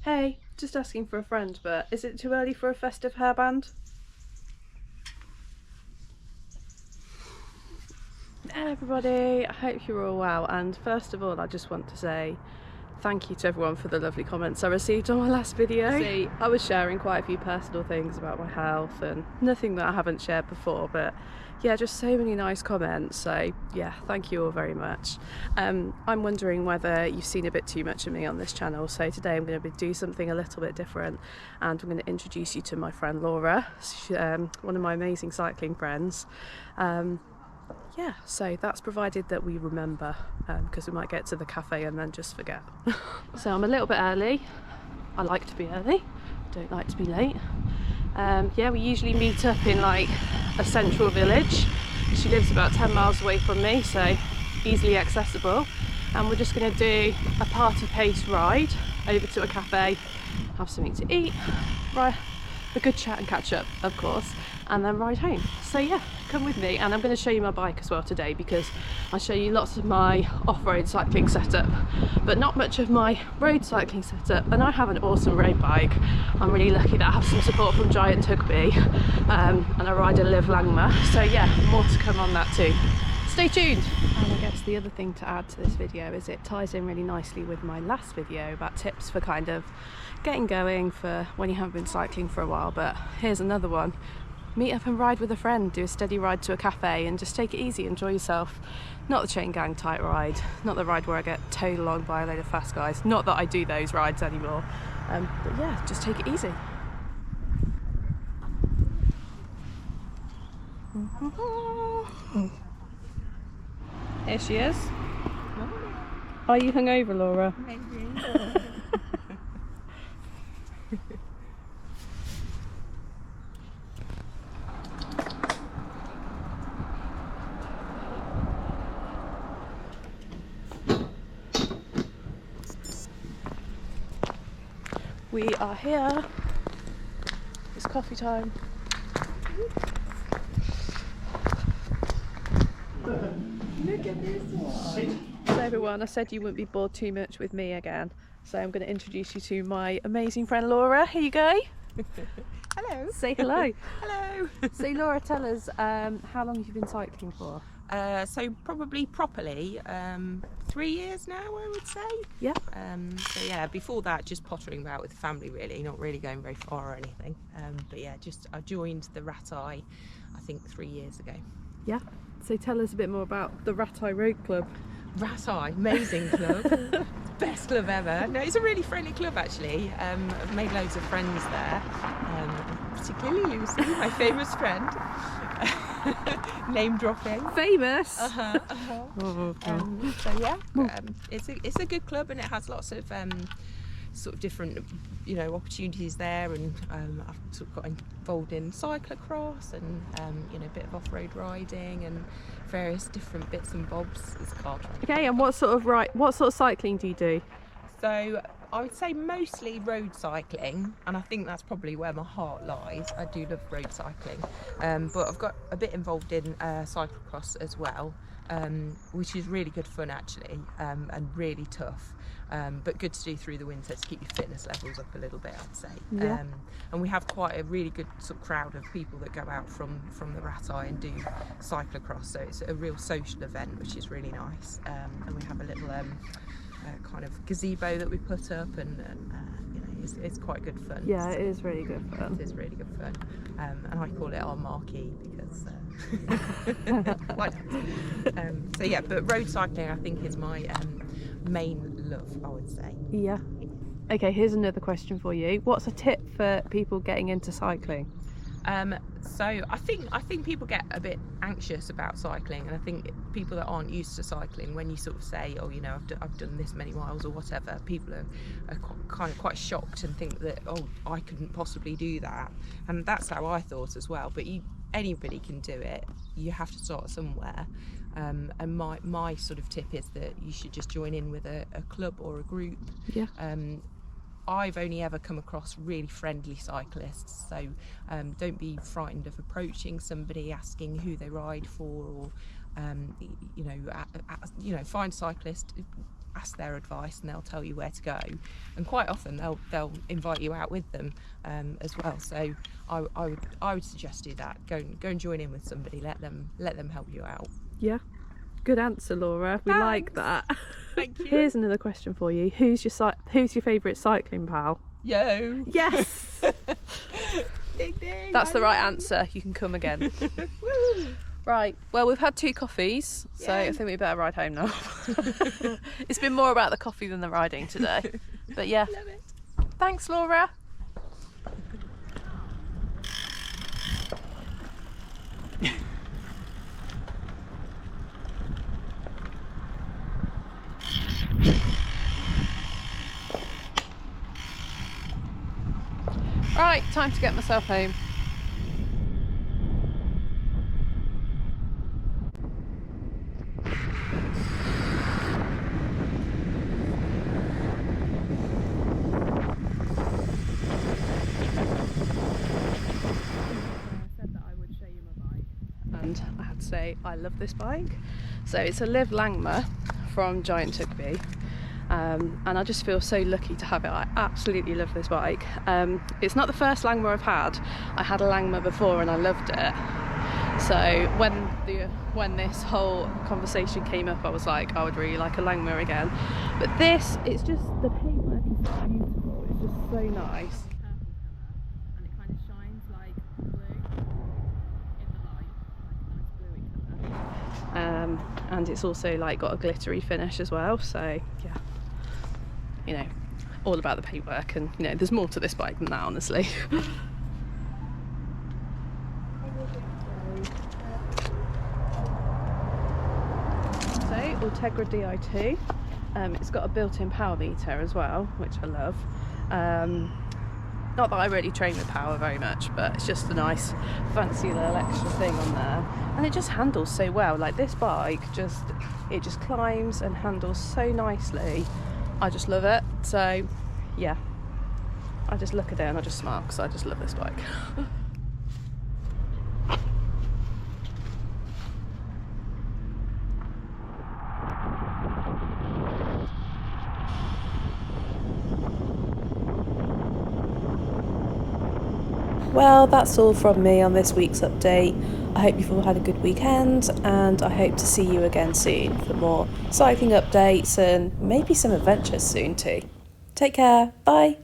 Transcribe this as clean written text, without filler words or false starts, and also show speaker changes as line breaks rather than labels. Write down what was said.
Hey, just asking for a friend, but is it too early for a festive hairband? Hey everybody, I hope you're all well, and first of all I just want to say thank you to everyone for the lovely comments I received on my last video. See, I was sharing quite a few personal things about my health and nothing that I haven't shared before, but yeah, just so many nice comments, so yeah, thank you all very much. I'm wondering whether you've seen a bit too much of me on this channel, so today I'm going to do something a little bit different, and I'm going to introduce you to my friend Laura. She's one of my amazing cycling friends. Yeah, so that's provided that we remember, because we might get to the cafe and then just forget. So I'm a little bit early. I like to be early, don't like to be late. Yeah, we usually meet up in like a central village. She lives about 10 miles away from me, so easily accessible. And we're just going to do a party pace ride over to a cafe, have something to eat, right, a good chat and catch up, of course, and then ride home. So yeah, come with me, and I'm going to show you my bike as well today, because I'll show you lots of my off-road cycling setup but not much of my road cycling setup. And I have an awesome road bike. I'm really lucky that I have some support from giant Tugby, and I ride a Liv Langma, so yeah, more to come on that too. Stay tuned. And I guess the other thing to add to this video is it ties in really nicely with my last video about tips for kind of getting going for when you haven't been cycling for a while. But here's another one: meet up and ride with a friend, do a steady ride to a cafe and just take it easy, enjoy yourself. Not the chain gang tight ride, not the ride where I get towed along by a load of fast guys, not that I do those rides anymore, but yeah, just take it easy. Here she is. Are you hungover, Laura?
Maybe.
We are here. It's coffee time.
Look at this one.
So everyone, I said you wouldn't be bored too much with me again, so I'm going to introduce you to my amazing friend Laura. Here you go.
Hello.
Say hello.
Hello.
So Laura, tell us, how long have you been cycling for?
So probably properly 3 years now, I would say.
Yeah.
So yeah, before that just pottering about with the family really, not really going very far or anything. But yeah, I joined the Rat Eye I think 3 years ago.
Yeah. So tell us a bit more about the Rat Eye Road Club.
Rat Eye, amazing club. Best club ever. No, it's a really friendly club actually. I've made loads of friends there, particularly Lucy, my famous friend. Name dropping.
Famous.
So yeah, it's a good club, and it has lots of sort of different opportunities there, and I've sort of got involved in cyclocross and a bit of off-road riding and various different bits and bobs as car driving.
Okay, and what sort of cycling do you do?
So I would say mostly road cycling, and I think that's probably where my heart lies. I do love road cycling, but I've got a bit involved in cyclocross as well, which is really good fun actually, and really tough, but good to do through the winter to keep your fitness levels up a little bit, I'd say.
Yeah.
And we have quite a really good sort of crowd of people that go out from the Rat Eye and do cyclocross, so it's a real social event, which is really nice. And we have a little kind of gazebo that we put up, and it's quite good fun.
Yeah, it is really good fun.
It is really good fun, and I call it our marquee because why not? So yeah, but road cycling I think is my main love, I would say.
Yeah. Okay, here's another question for you. What's a tip for people getting into cycling?
So I think people get a bit anxious about cycling, and I think people that aren't used to cycling, when you sort of say, oh, I've done this many miles or whatever, people are kind of quite shocked and think that, oh, I couldn't possibly do that. And that's how I thought as well, but anybody can do it. You have to start somewhere, and my sort of tip is that you should just join in with a club or a group.
Yeah.
I've only ever come across really friendly cyclists, so don't be frightened of approaching somebody, asking who they ride for, or find a cyclist, ask their advice, and they'll tell you where to go. And quite often they'll invite you out with them as well. So I would suggest do that. Go and join in with somebody. Let them help you out.
Yeah, good answer, Laura. We like that.
Thank you.
Here's another question for you. Who's your favourite cycling pal?
Yo.
Yes.
Ding, ding,
That's the right answer. You can come again. Right, well, we've had 2 coffees, so I think we better ride home now. It's been more about the coffee than the riding today. But yeah,
Love it.
thanks, Laura. Right, time to get myself home. And I have to say I love this bike. So it's a Liv Langma from Giant Tugby, and I just feel so lucky to have it. I absolutely love this bike. It's not the first Langma I've had. I had a Langma before and I loved it. So when this whole conversation came up, I was like, I would really like a Langma again. But this, it's just, the paintwork is so beautiful. It's just so nice. And it kind of shines like blue in the light, like a nice bluey colour. And it's also like got a glittery finish as well. So yeah, you know, all about the paintwork, and you know, there's more to this bike than that, honestly. Ultegra Di2. It's got a built-in power meter as well, which I love. Not that I really train with power very much, but it's just a nice fancy little extra thing on there, and it just handles so well. Like this bike, it just climbs and handles so nicely. I just love it. So yeah, I just look at it and I just smile because I just love this bike. Well, that's all from me on this week's update. I hope you've all had a good weekend, and I hope to see you again soon for more cycling updates and maybe some adventures soon too. Take care, bye!